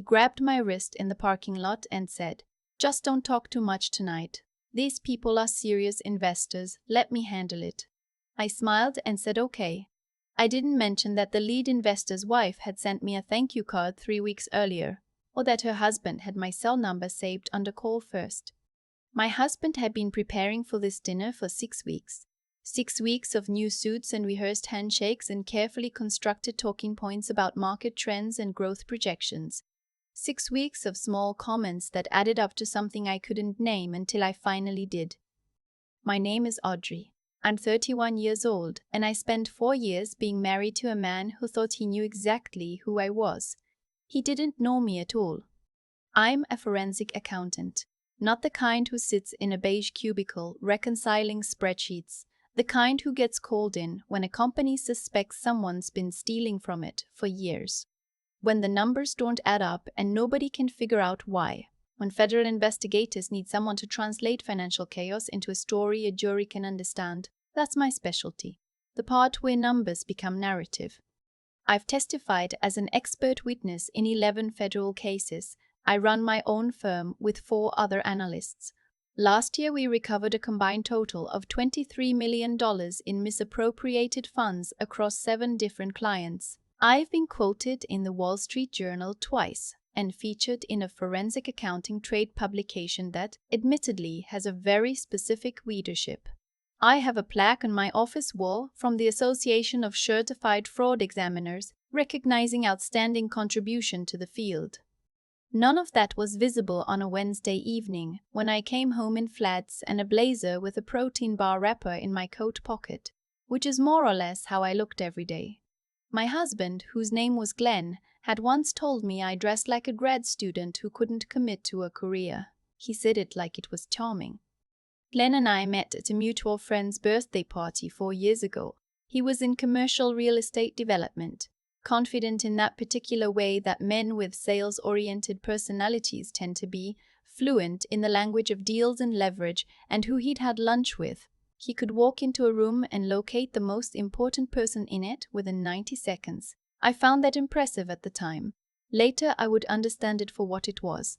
He grabbed my wrist in the parking lot and said, "Just don't talk too much tonight. These people are serious investors. Let me handle it." I smiled and said okay. I didn't mention that the lead investor's wife had sent me a thank you card 3 weeks earlier, or that her husband had my cell number saved under call first. My husband had been preparing for this dinner for 6 weeks. 6 weeks of new suits and rehearsed handshakes and carefully constructed talking points about market trends and growth projections. 6 weeks of small comments that added up to something I couldn't name until I finally did. My name is Audrey. I'm 31 years old, and I spent 4 years being married to a man who thought he knew exactly who I was. He didn't know me at all. I'm a forensic accountant, not the kind who sits in a beige cubicle reconciling spreadsheets, the kind who gets called in when a company suspects someone's been stealing from it for years. When the numbers don't add up and nobody can figure out why. When federal investigators need someone to translate financial chaos into a story a jury can understand, that's my specialty. The part where numbers become narrative. I've testified as an expert witness in 11 federal cases. I run my own firm with 4 other analysts. Last year, we recovered a combined total of $23 million in misappropriated funds across 7 different clients. I've been quoted in the Wall Street Journal twice and featured in a forensic accounting trade publication that, admittedly, has a very specific readership. I have a plaque on my office wall from the Association of Certified Fraud Examiners recognizing outstanding contribution to the field. None of that was visible on a Wednesday evening when I came home in flats and a blazer with a protein bar wrapper in my coat pocket, which is more or less how I looked every day. My husband, whose name was Glenn, had once told me I dressed like a grad student who couldn't commit to a career. He said it like it was charming. Glenn and I met at a mutual friend's birthday party 4 years ago. He was in commercial real estate development, confident in that particular way that men with sales-oriented personalities tend to be, fluent in the language of deals and leverage, and who he'd had lunch with. He could walk into a room and locate the most important person in it within 90 seconds. I found that impressive at the time. Later, I would understand it for what it was.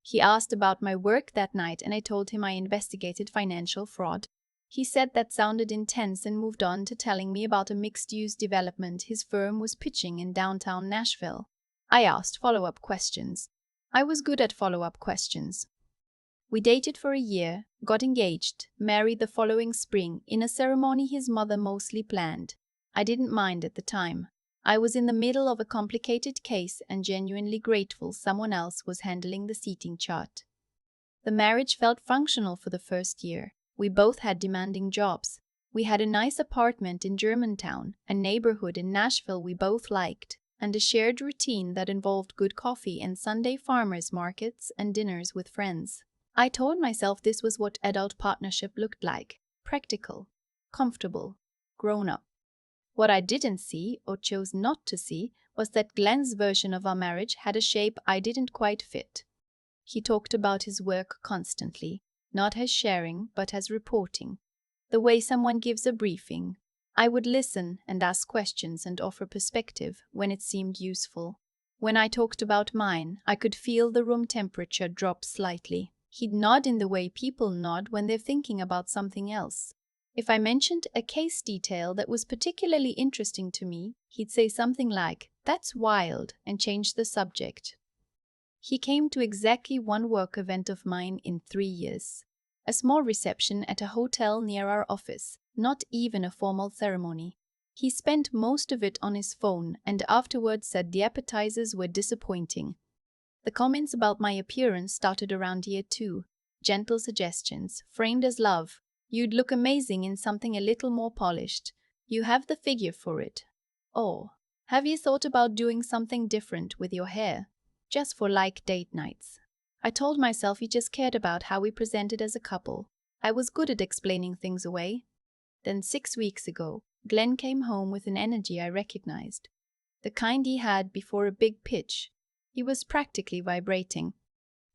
He asked about my work that night and I told him I investigated financial fraud. He said that sounded intense and moved on to telling me about a mixed-use development his firm was pitching in downtown Nashville. I asked follow-up questions. I was good at follow-up questions. We dated for a year, got engaged, married the following spring in a ceremony his mother mostly planned. I didn't mind at the time. I was in the middle of a complicated case and genuinely grateful someone else was handling the seating chart. The marriage felt functional for the first year. We both had demanding jobs. We had a nice apartment in Germantown, a neighborhood in Nashville we both liked, and a shared routine that involved good coffee and Sunday farmers markets and dinners with friends. I told myself this was what adult partnership looked like: practical, comfortable, grown up. What I didn't see, or chose not to see, was that Glenn's version of our marriage had a shape I didn't quite fit. He talked about his work constantly, not as sharing, but as reporting. The way someone gives a briefing. I would listen and ask questions and offer perspective when it seemed useful. When I talked about mine, I could feel the room temperature drop slightly. He'd nod in the way people nod when they're thinking about something else. If I mentioned a case detail that was particularly interesting to me, he'd say something like, "That's wild," and change the subject. He came to exactly one work event of mine in 3 years. A small reception at a hotel near our office, not even a formal ceremony. He spent most of it on his phone and afterwards said the appetizers were disappointing. The comments about my appearance started around year 2. Gentle suggestions, framed as love. "You'd look amazing in something a little more polished. You have the figure for it." Or, "Have you thought about doing something different with your hair? Just for like date nights." I told myself he just cared about how we presented as a couple. I was good at explaining things away. Then 6 weeks ago, Glenn came home with an energy I recognized. The kind he had before a big pitch. He was practically vibrating.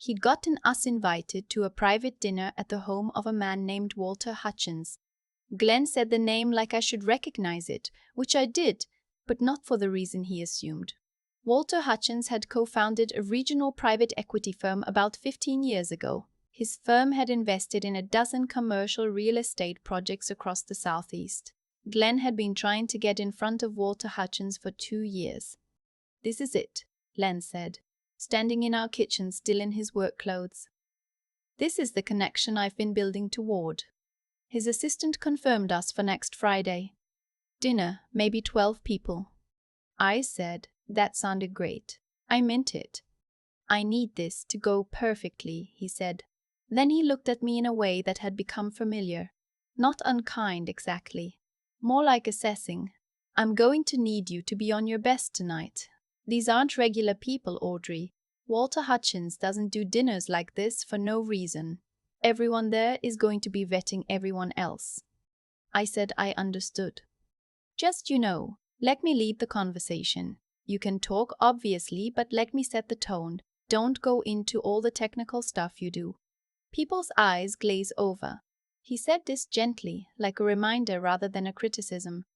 He'd gotten us invited to a private dinner at the home of a man named Walter Hutchins. Glenn said the name like I should recognize it, which I did, but not for the reason he assumed. Walter Hutchins had co-founded a regional private equity firm about 15 years ago. His firm had invested in a dozen commercial real estate projects across the Southeast. Glenn had been trying to get in front of Walter Hutchins for 2 years. "This is it," Len said, standing in our kitchen still in his work clothes. "This is the connection I've been building toward." His assistant confirmed us for next Friday. Dinner, maybe 12 people. I said, "That sounded great." I meant it. "I need this to go perfectly," he said. Then he looked at me in a way that had become familiar. Not unkind exactly. More like assessing. "I'm going to need you to be on your best tonight. These aren't regular people, Audrey. Walter Hutchins doesn't do dinners like this for no reason. Everyone there is going to be vetting everyone else." I said I understood. "Just, let me lead the conversation. You can talk, obviously, but let me set the tone. Don't go into all the technical stuff you do." People's eyes glaze over. He said this gently, like a reminder rather than a criticism.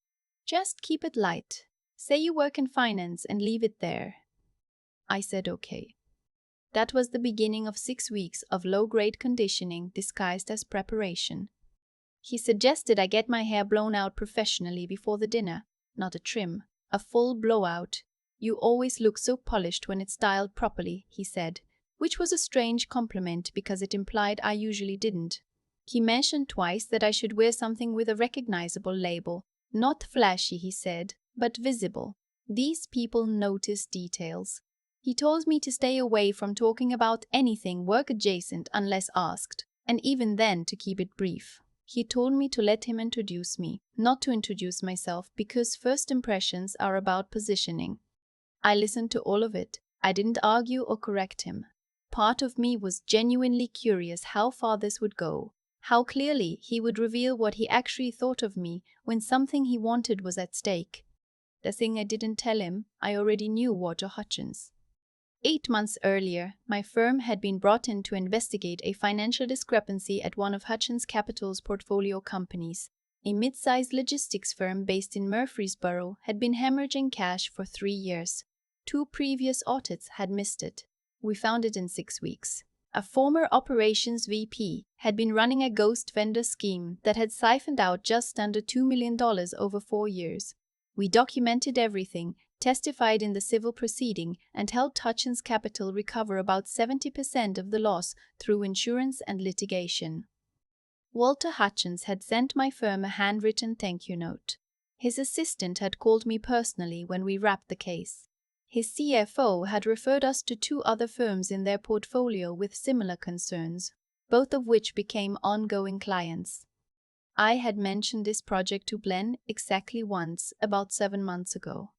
"Just keep it light. Say you work in finance and leave it there." I said okay. That was the beginning of 6 weeks of low-grade conditioning disguised as preparation. He suggested I get my hair blown out professionally before the dinner, not a trim, a full blowout. "You always look so polished when it's styled properly," he said, which was a strange compliment because it implied I usually didn't. He mentioned twice that I should wear something with a recognizable label. "Not flashy," he said, "but visible. These people notice details." He told me to stay away from talking about anything work-adjacent unless asked, and even then to keep it brief. He told me to let him introduce me, not to introduce myself, because first impressions are about positioning. I listened to all of it. I didn't argue or correct him. Part of me was genuinely curious how far this would go, how clearly he would reveal what he actually thought of me when something he wanted was at stake. The thing I didn't tell him, I already knew Walter Hutchins. 8 months earlier, my firm had been brought in to investigate a financial discrepancy at one of Hutchins Capital's portfolio companies. A mid-sized logistics firm based in Murfreesboro had been hemorrhaging cash for 3 years. 2 previous audits had missed it. We found it in 6 weeks. A former operations VP had been running a ghost vendor scheme that had siphoned out just under $2 million over 4 years. We documented everything, testified in the civil proceeding, and helped Hutchins Capital recover about 70% of the loss through insurance and litigation. Walter Hutchins had sent my firm a handwritten thank you note. His assistant had called me personally when we wrapped the case. His CFO had referred us to 2 other firms in their portfolio with similar concerns, both of which became ongoing clients. I had mentioned this project to Glenn exactly once, about 7 months ago.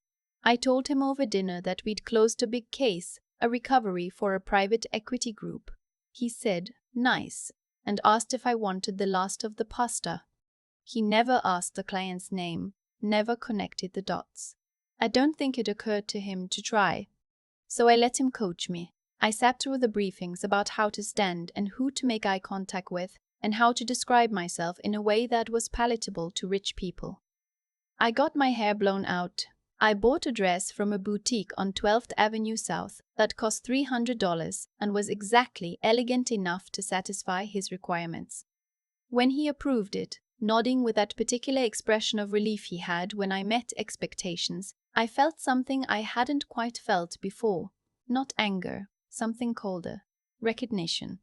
I told him over dinner that we'd closed a big case, a recovery for a private equity group. He said, "Nice," and asked if I wanted the last of the pasta. He never asked the client's name, never connected the dots. I don't think it occurred to him to try. So I let him coach me. I sat through the briefings about how to stand and who to make eye contact with, and how to describe myself in a way that was palatable to rich people. I got my hair blown out. I bought a dress from a boutique on 12th Avenue South that cost $300 and was exactly elegant enough to satisfy his requirements. When he approved it, nodding with that particular expression of relief he had when I met expectations, I felt something I hadn't quite felt before. Not anger, something colder. Recognition.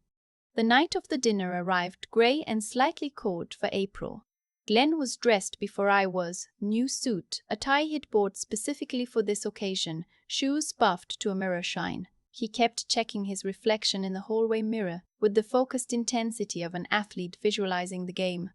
The night of the dinner arrived gray and slightly cold for April. Glenn was dressed before I was, new suit, a tie he'd bought specifically for this occasion, shoes buffed to a mirror shine. He kept checking his reflection in the hallway mirror with the focused intensity of an athlete visualizing the game.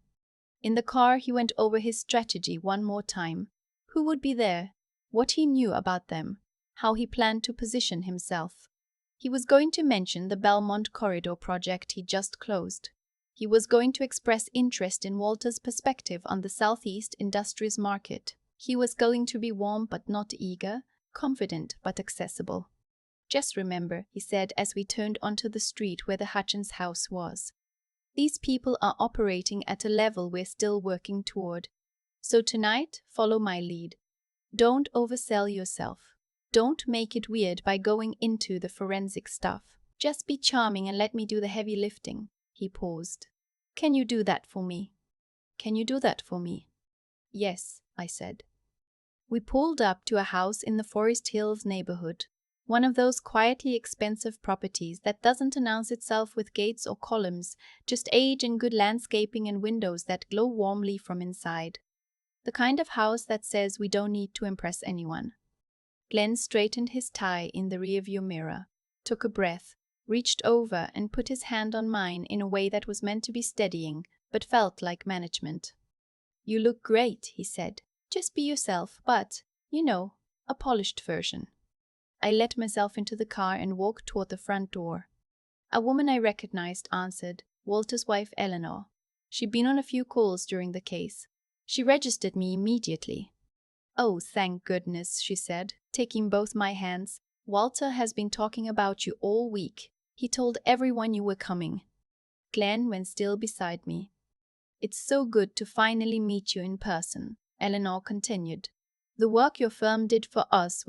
In the car, he went over his strategy one more time. Who would be there? What he knew about them? How he planned to position himself? He was going to mention the Belmont Corridor project he just closed. He was going to express interest in Walter's perspective on the Southeast industries market. He was going to be warm but not eager, confident but accessible. "Just remember," he said as we turned onto the street where the Hutchins house was, "these people are operating at a level we're still working toward. So tonight, follow my lead. Don't oversell yourself. don't make it weird by going into the forensic stuff. Just be charming and let me do the heavy lifting." He paused. "Can you do that for me? Can you do that for me?" "Yes," I said. We pulled up to a house in the Forest Hills neighborhood, one of those quietly expensive properties that doesn't announce itself with gates or columns, just age and good landscaping and windows that glow warmly from inside. The kind of house that says we don't need to impress anyone. Glenn straightened his tie in the rearview mirror, took a breath, reached over and put his hand on mine in a way that was meant to be steadying, but felt like management. "You look great," he said. "Just be yourself, but, a polished version." I let myself into the car and walked toward the front door. A woman I recognized answered, Walter's wife Eleanor. She'd been on a few calls during the case. She registered me immediately. "Oh, thank goodness," she said, taking both my hands. "Walter has been talking about you all week. He told everyone you were coming." Glenn went still beside me. "It's so good to finally meet you in person," Eleanor continued. "The work your firm did for us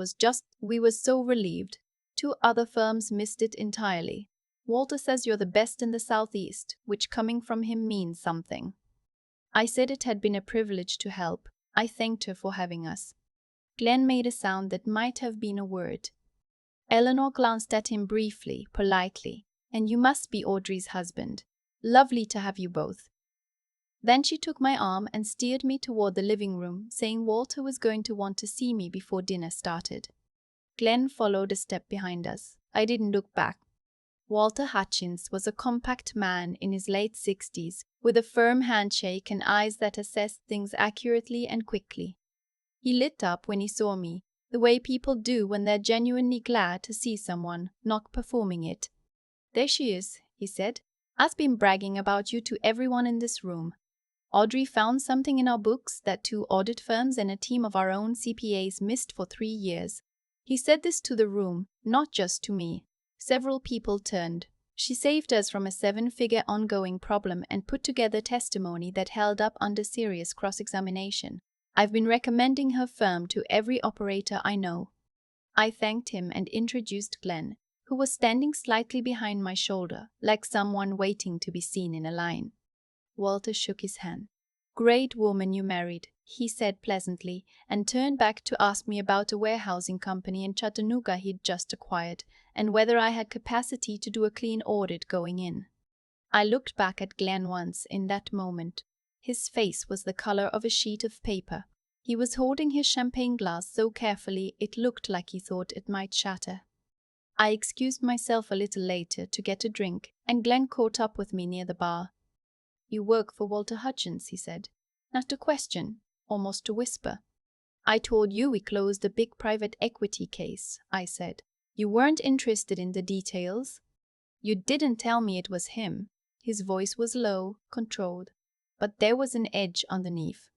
we were so relieved. 2 other firms missed it entirely. Walter says you're the best in the Southeast, which coming from him means something." I said it had been a privilege to help. I thanked her for having us. Glenn made a sound that might have been a word. Eleanor glanced at him briefly, politely. "And you must be Audrey's husband. Lovely to have you both." Then she took my arm and steered me toward the living room, saying Walter was going to want to see me before dinner started. Glenn followed a step behind us. I didn't look back. Walter Hutchins was a compact man in his late 60s, with a firm handshake and eyes that assessed things accurately and quickly. He lit up when he saw me, the way people do when they're genuinely glad to see someone, not performing it. "There she is," he said. "I've been bragging about you to everyone in this room. Audrey found something in our books that 2 audit firms and a team of our own CPAs missed for 3 years." He said this to the room, not just to me. Several people turned. "She saved us from a 7-figure ongoing problem and put together testimony that held up under serious cross-examination. I've been recommending her firm to every operator I know." I thanked him and introduced Glenn, who was standing slightly behind my shoulder, like someone waiting to be seen in a line. Walter shook his hand. "Great woman you married," he said pleasantly, and turned back to ask me about a warehousing company in Chattanooga he'd just acquired, and whether I had capacity to do a clean audit going in. I looked back at Glenn once in that moment. His face was the color of a sheet of paper. He was holding his champagne glass so carefully it looked like he thought it might shatter. I excused myself a little later to get a drink, and Glenn caught up with me near the bar. "You work for Walter Hutchins," he said. Not a question, almost a whisper. "I told you we closed a big private equity case," I said. "You weren't interested in the details." "You didn't tell me it was him." His voice was low, controlled, but there was an edge underneath.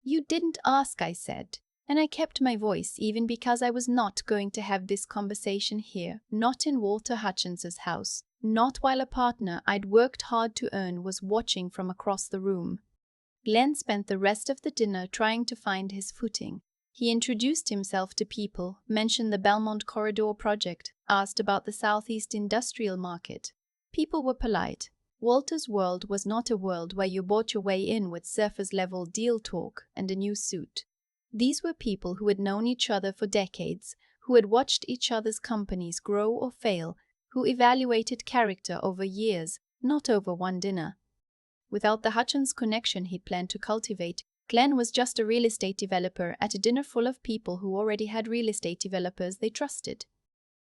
"You didn't ask," I said, and I kept my voice even because I was not going to have this conversation here, not in Walter Hutchins's house. Not while a partner I'd worked hard to earn was watching from across the room. Glenn spent the rest of the dinner trying to find his footing. He introduced himself to people, mentioned the Belmont Corridor project, asked about the Southeast industrial market. People were polite. Walter's world was not a world where you bought your way in with surface-level deal talk and a new suit. These were people who had known each other for decades, who had watched each other's companies grow or fail, who evaluated character over years, not over one dinner. Without the Hutchins connection he'd planned to cultivate, Glenn was just a real estate developer at a dinner full of people who already had real estate developers they trusted.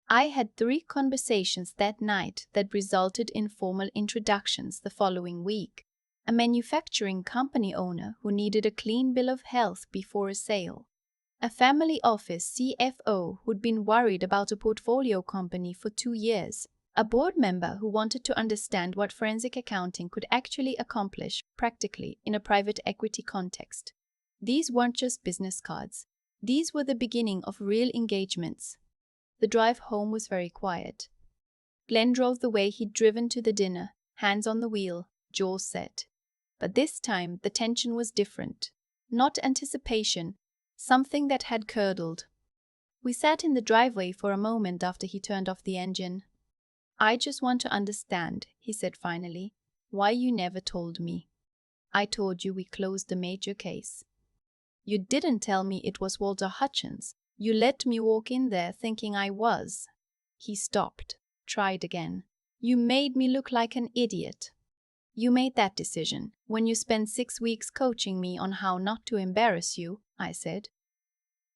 I had 3 conversations that night that resulted in formal introductions the following week. A manufacturing company owner who needed a clean bill of health before a sale. A family office CFO who'd been worried about a portfolio company for 2 years. A board member who wanted to understand what forensic accounting could actually accomplish practically in a private equity context. These weren't just business cards. These were the beginning of real engagements. The drive home was very quiet. Glenn drove the way he'd driven to the dinner, hands on the wheel, jaws set. But this time the tension was different. Not anticipation, something that had curdled. We sat in the driveway for a moment after he turned off the engine. I just want to understand, he said finally, why you never told me. I told you we closed the major case. You didn't tell me it was Walter Hutchins. You let me walk in there thinking I was. He stopped, tried again. You made me look like an idiot. You made that decision when you spent 6 weeks coaching me on how not to embarrass you, I said.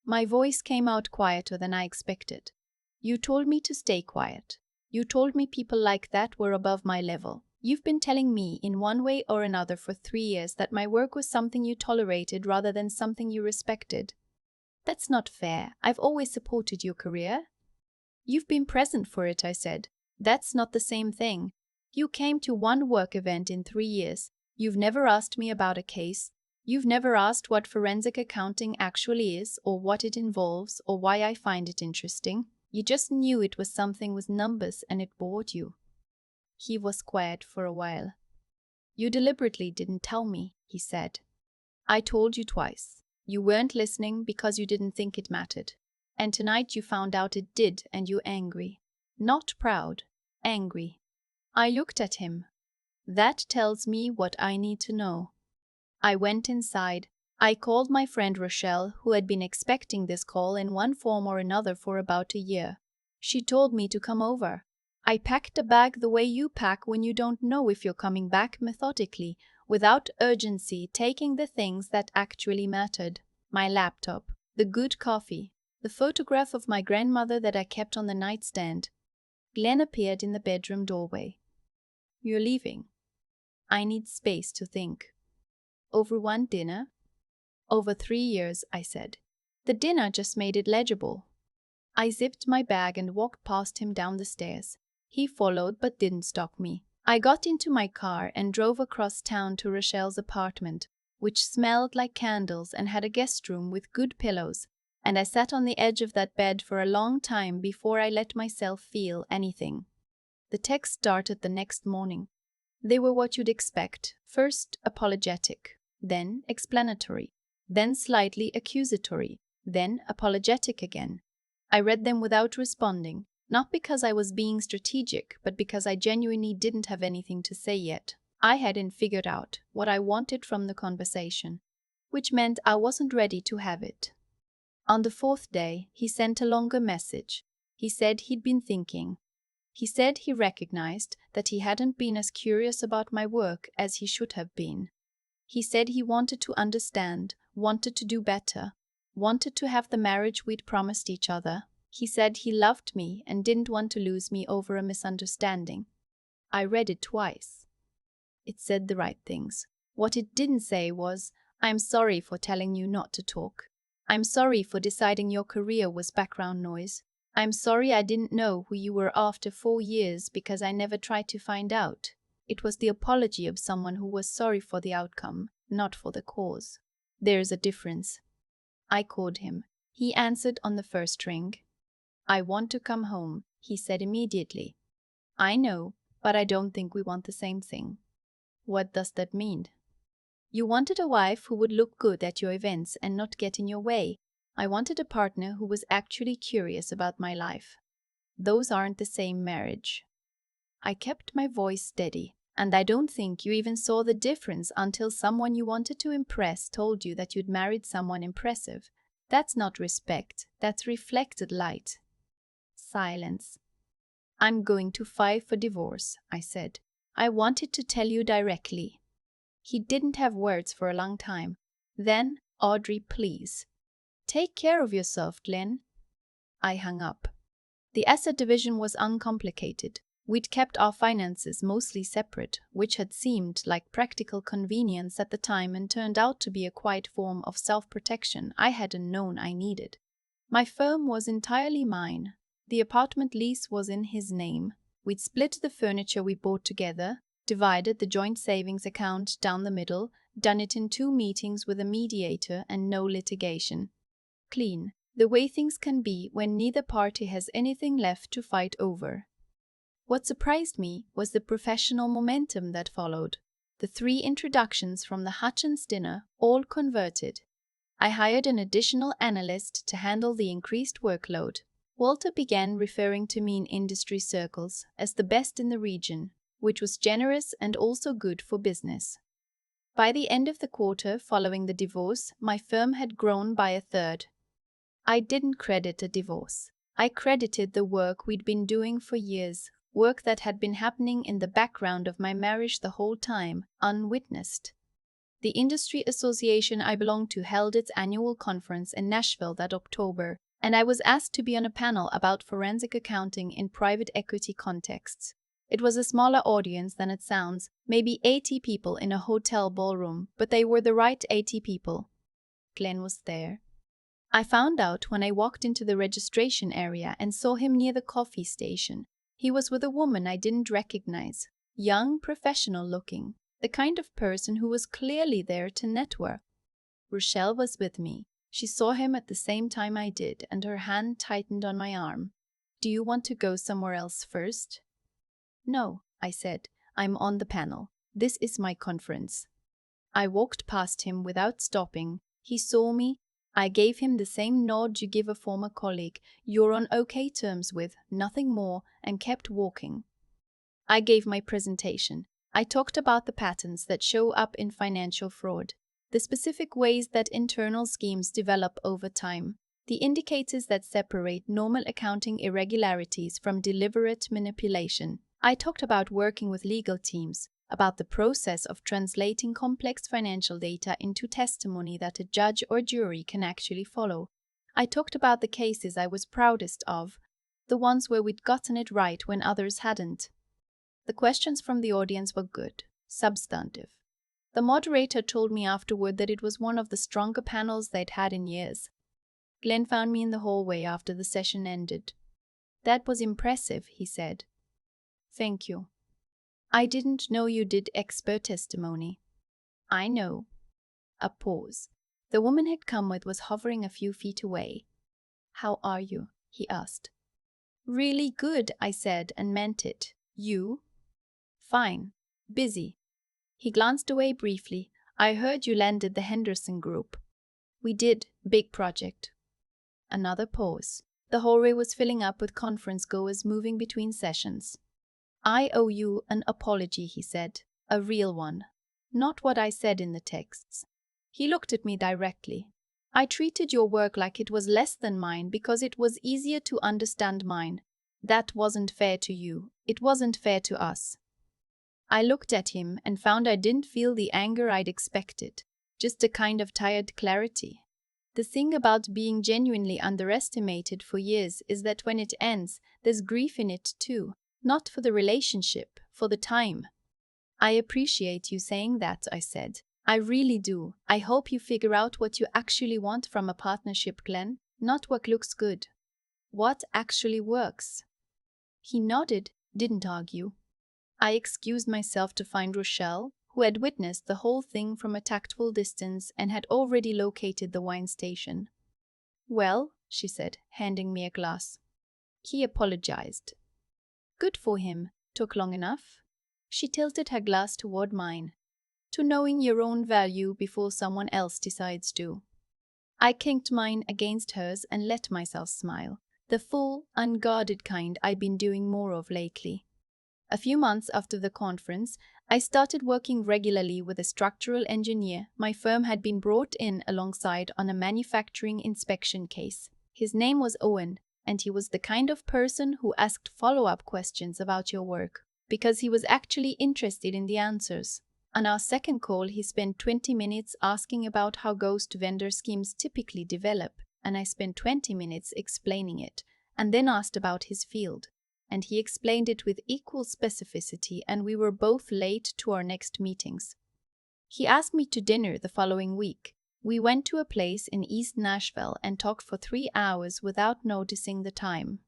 My voice came out quieter than I expected. You told me to stay quiet. You told me people like that were above my level. You've been telling me in one way or another for 3 years that my work was something you tolerated rather than something you respected. That's not fair. I've always supported your career. You've been present for it, I said. That's not the same thing. You came to one work event in 3 years. You've never asked me about a case. You've never asked what forensic accounting actually is, or what it involves, or why I find it interesting. You just knew it was something with numbers and it bored you. He was quiet for a while. You deliberately didn't tell me, he said. I told you twice. You weren't listening because you didn't think it mattered. And tonight you found out it did and you're angry. Not proud, angry. I looked at him. That tells me what I need to know. I went inside. I called my friend Rochelle, who had been expecting this call in one form or another for about a year. She told me to come over. I packed a bag the way you pack when you don't know if you're coming back, methodically, without urgency, taking the things that actually mattered. My laptop, the good coffee, the photograph of my grandmother that I kept on the nightstand. Glenn appeared in the bedroom doorway. You're leaving. I need space to think. Over one dinner? Over 3 years, I said. The dinner just made it legible. I zipped my bag and walked past him down the stairs. He followed but didn't stop me. I got into my car and drove across town to Rochelle's apartment, which smelled like candles and had a guest room with good pillows, and I sat on the edge of that bed for a long time before I let myself feel anything. The texts started the next morning. They were what you'd expect. First, apologetic, then explanatory, then slightly accusatory, then apologetic again. I read them without responding, not because I was being strategic, but because I genuinely didn't have anything to say yet. I hadn't figured out what I wanted from the conversation, which meant I wasn't ready to have it. On the 4th day, he sent a longer message. He said he'd been thinking. He said he recognized that he hadn't been as curious about my work as he should have been. He said he wanted to understand, wanted to do better, wanted to have the marriage we'd promised each other. He said he loved me and didn't want to lose me over a misunderstanding. I read it twice. It said the right things. What it didn't say was, I'm sorry for telling you not to talk. I'm sorry for deciding your career was background noise. I'm sorry I didn't know who you were after 4 years because I never tried to find out. It was the apology of someone who was sorry for the outcome, not for the cause. There's a difference. I called him. He answered on the first ring. I want to come home, he said immediately. I know, but I don't think we want the same thing. What does that mean? You wanted a wife who would look good at your events and not get in your way. I wanted a partner who was actually curious about my life. Those aren't the same marriage. I kept my voice steady, and I don't think you even saw the difference until someone you wanted to impress told you that you'd married someone impressive. That's not respect, that's reflected light. Silence. I'm going to file for divorce, I said. I wanted to tell you directly. He didn't have words for a long time. Then, Audrey, please. Take care of yourself, Glenn. I hung up. The asset division was uncomplicated. We'd kept our finances mostly separate, which had seemed like practical convenience at the time and turned out to be a quiet form of self-protection I hadn't known I needed. My firm was entirely mine. The apartment lease was in his name. We'd split the furniture we bought together, divided the joint savings account down the middle, done it in 2 meetings with a mediator and no litigation. Clean, the way things can be when neither party has anything left to fight over. What surprised me was the professional momentum that followed. The 3 introductions from the Hutchins dinner all converted. I hired an additional analyst to handle the increased workload. Walter began referring to me in industry circles as the best in the region, which was generous and also good for business. By the end of the quarter following the divorce, my firm had grown by a third. I didn't credit a divorce. I credited the work we'd been doing for years, work that had been happening in the background of my marriage the whole time, unwitnessed. The industry association I belonged to held its annual conference in Nashville that October, and I was asked to be on a panel about forensic accounting in private equity contexts. It was a smaller audience than it sounds, maybe 80 people in a hotel ballroom, but they were the right 80 people. Glenn was there. I found out when I walked into the registration area and saw him near the coffee station. He was with a woman I didn't recognize, young, professional looking, the kind of person who was clearly there to network. Rochelle was with me. She saw him at the same time I did, and her hand tightened on my arm. "Do you want to go somewhere else first?" "No," I said. "I'm on the panel. This is my conference." I walked past him without stopping. He saw me. I gave him the same nod you give a former colleague you're on okay terms with, nothing more, and kept walking. I gave my presentation. I talked about the patterns that show up in financial fraud, the specific ways that internal schemes develop over time, the indicators that separate normal accounting irregularities from deliberate manipulation. I talked about working with legal teams, about the process of translating complex financial data into testimony that a judge or jury can actually follow. I talked about the cases I was proudest of, the ones where we'd gotten it right when others hadn't. The questions from the audience were good, substantive. The moderator told me afterward that it was one of the stronger panels they'd had in years. Glenn found me in the hallway after the session ended. "That was impressive," he said. "Thank you. I didn't know you did expert testimony." "I know." A pause. The woman he'd come with was hovering a few feet away. "How are you?" he asked. "Really good," I said, and meant it. "You?" "Fine. Busy." He glanced away briefly. "I heard you landed the Henderson Group." "We did. Big project." Another pause. The hallway was filling up with conference goers moving between sessions. "I owe you an apology," he said. "A real one. Not what I said in the texts." He looked at me directly. "I treated your work like it was less than mine because it was easier to understand mine. That wasn't fair to you. It wasn't fair to us." I looked at him and found I didn't feel the anger I'd expected, just a kind of tired clarity. The thing about being genuinely underestimated for years is that when it ends, there's grief in it too. Not for the relationship, for the time. "I appreciate you saying that," I said. "I really do. I hope you figure out what you actually want from a partnership, Glenn, not what looks good. What actually works." He nodded, didn't argue. I excused myself to find Rochelle, who had witnessed the whole thing from a tactful distance and had already located the wine station. "Well," she said, handing me a glass. He apologized. "Good for him. Took long enough?" She tilted her glass toward mine. "To knowing your own value before someone else decides to." I kinked mine against hers and let myself smile, the full, unguarded kind I'd been doing more of lately. A few months after the conference, I started working regularly with a structural engineer my firm had been brought in alongside on a manufacturing inspection case. His name was Owen, and he was the kind of person who asked follow-up questions about your work, because he was actually interested in the answers. On our second call, he spent 20 minutes asking about how ghost vendor schemes typically develop, and I spent 20 minutes explaining it, and then asked about his field. And he explained it with equal specificity, and we were both late to our next meetings. He asked me to dinner the following week. We went to a place in East Nashville and talked for 3 hours without noticing the time.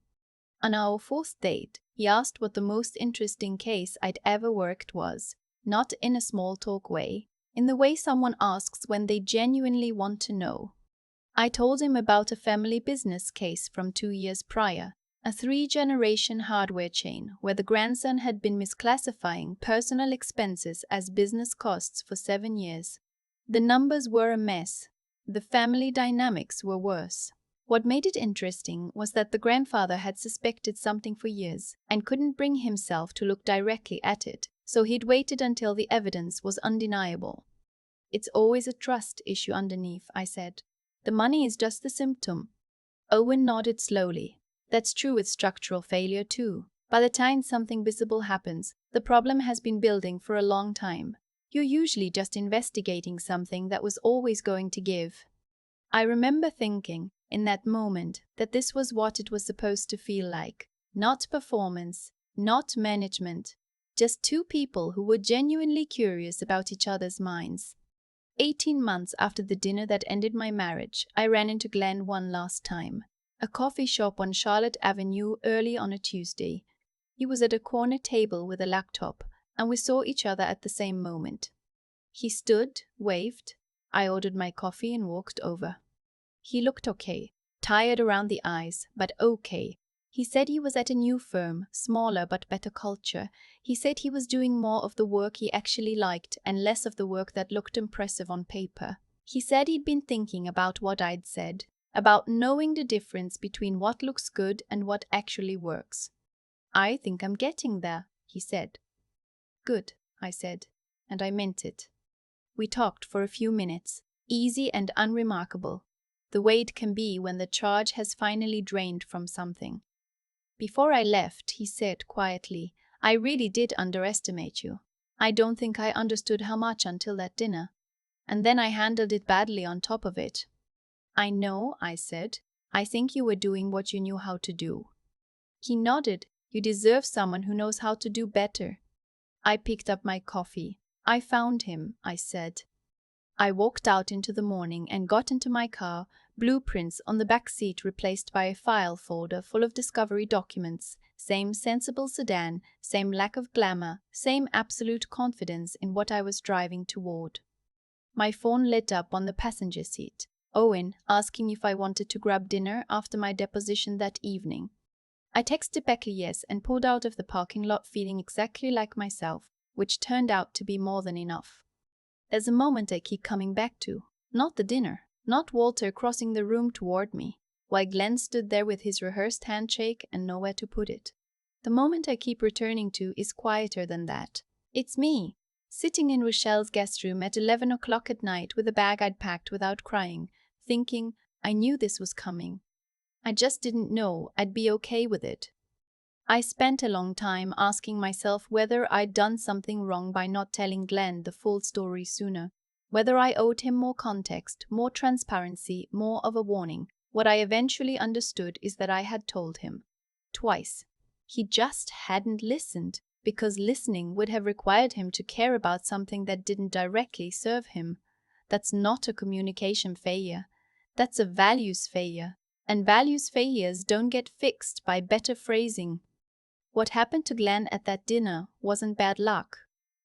On our fourth date, he asked what the most interesting case I'd ever worked was, not in a small talk way, in the way someone asks when they genuinely want to know. I told him about a family business case from 2 years prior, a 3-generation hardware chain where the grandson had been misclassifying personal expenses as business costs for 7 years. The numbers were a mess. the family dynamics were worse. What made it interesting was that the grandfather had suspected something for years and couldn't bring himself to look directly at it, so he'd waited until the evidence was undeniable. It's always a trust issue underneath, I said. The money is just the symptom. Owen nodded slowly. That's true with structural failure too. By the time something visible happens, the problem has been building for a long time. You're usually just investigating something that was always going to give. I remember thinking, in that moment, that this was what it was supposed to feel like. Not performance, not management, just two people who were genuinely curious about each other's minds. 18 months after the dinner that ended my marriage, I ran into Glenn one last time. A coffee shop on Charlotte Avenue early on a Tuesday. He was at a corner table with a laptop, and we saw each other at the same moment. He stood, waved. I ordered my coffee and walked over. He looked okay, tired around the eyes, but okay. He said he was at a new firm, smaller but better culture. He said he was doing more of the work he actually liked and less of the work that looked impressive on paper. He said he'd been thinking about what I'd said, about knowing the difference between what looks good and what actually works. I think I'm getting there, he said. Good, I said, and I meant it. We talked for a few minutes, easy and unremarkable, the way it can be when the charge has finally drained from something. Before I left, he said quietly, I really did underestimate you. I don't think I understood how much until that dinner. And then I handled it badly on top of it. I know, I said. I think you were doing what you knew how to do. He nodded. You deserve someone who knows how to do better. I picked up my coffee. I found him, I said. I walked out into the morning and got into my car, blueprints on the back seat replaced by a file folder full of discovery documents, same sensible sedan, same lack of glamour, same absolute confidence in what I was driving toward. My phone lit up on the passenger seat. Owen asking if I wanted to grab dinner after my deposition that evening. I texted back a yes and pulled out of the parking lot feeling exactly like myself, which turned out to be more than enough. There's a moment I keep coming back to. Not the dinner, not Walter crossing the room toward me, while Glenn stood there with his rehearsed handshake and nowhere to put it. The moment I keep returning to is quieter than that. It's me, sitting in Rochelle's guest room at 11 o'clock at night with a bag I'd packed without crying, thinking I knew this was coming. I just didn't know I'd be okay with it. I spent a long time asking myself whether I'd done something wrong by not telling Glenn the full story sooner, whether I owed him more context, more transparency, more of a warning. What I eventually understood is that I had told him. Twice. He just hadn't listened, because listening would have required him to care about something that didn't directly serve him. That's not a communication failure. That's a values failure. And values failures don't get fixed by better phrasing. What happened to Glenn at that dinner wasn't bad luck.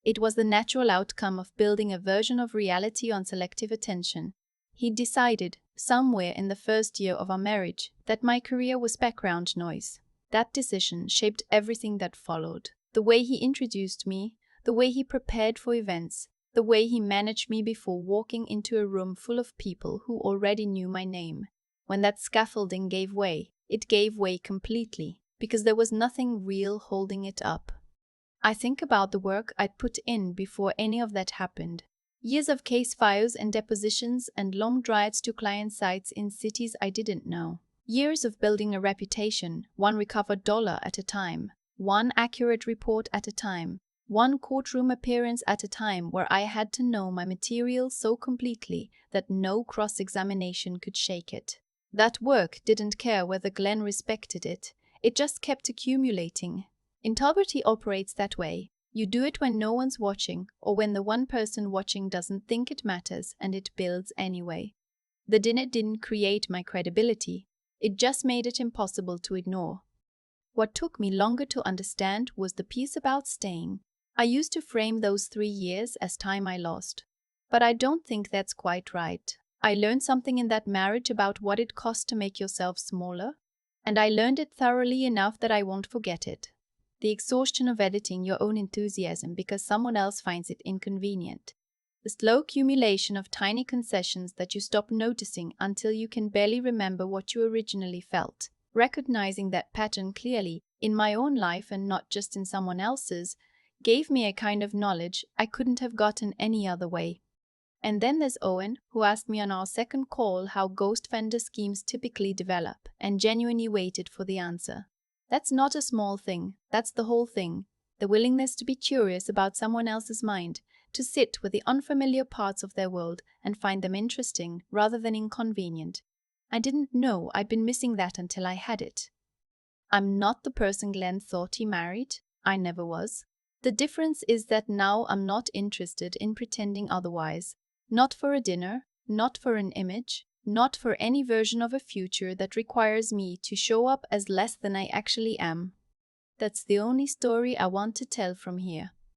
It was the natural outcome of building a version of reality on selective attention. He decided, somewhere in the first year of our marriage, that my career was background noise. That decision shaped everything that followed. The way he introduced me, the way he prepared for events, the way he managed me before walking into a room full of people who already knew my name. When that scaffolding gave way, it gave way completely, because there was nothing real holding it up. I think about the work I'd put in before any of that happened. Years of case files and depositions and long drives to client sites in cities I didn't know. Years of building a reputation, one recovered dollar at a time, one accurate report at a time, one courtroom appearance at a time where I had to know my material so completely that no cross-examination could shake it. That work didn't care whether Glenn respected it. It just kept accumulating. Integrity operates that way. You do it when no one's watching, or when the one person watching doesn't think it matters, and it builds anyway. The dinner didn't create my credibility. It just made it impossible to ignore. What took me longer to understand was the piece about staying. I used to frame those 3 years as time I lost. But I don't think that's quite right. I learned something in that marriage about what it costs to make yourself smaller, and I learned it thoroughly enough that I won't forget it. The exhaustion of editing your own enthusiasm because someone else finds it inconvenient. The slow accumulation of tiny concessions that you stop noticing until you can barely remember what you originally felt. Recognizing that pattern clearly, in my own life and not just in someone else's, gave me a kind of knowledge I couldn't have gotten any other way. And then there's Owen, who asked me on our second call how ghost vendor schemes typically develop, and genuinely waited for the answer. That's not a small thing, that's the whole thing. The willingness to be curious about someone else's mind, to sit with the unfamiliar parts of their world and find them interesting rather than inconvenient. I didn't know I'd been missing that until I had it. I'm not the person Glenn thought he married. I never was. The difference is that now I'm not interested in pretending otherwise. Not for a dinner, not for an image, not for any version of a future that requires me to show up as less than I actually am. That's the only story I want to tell from here.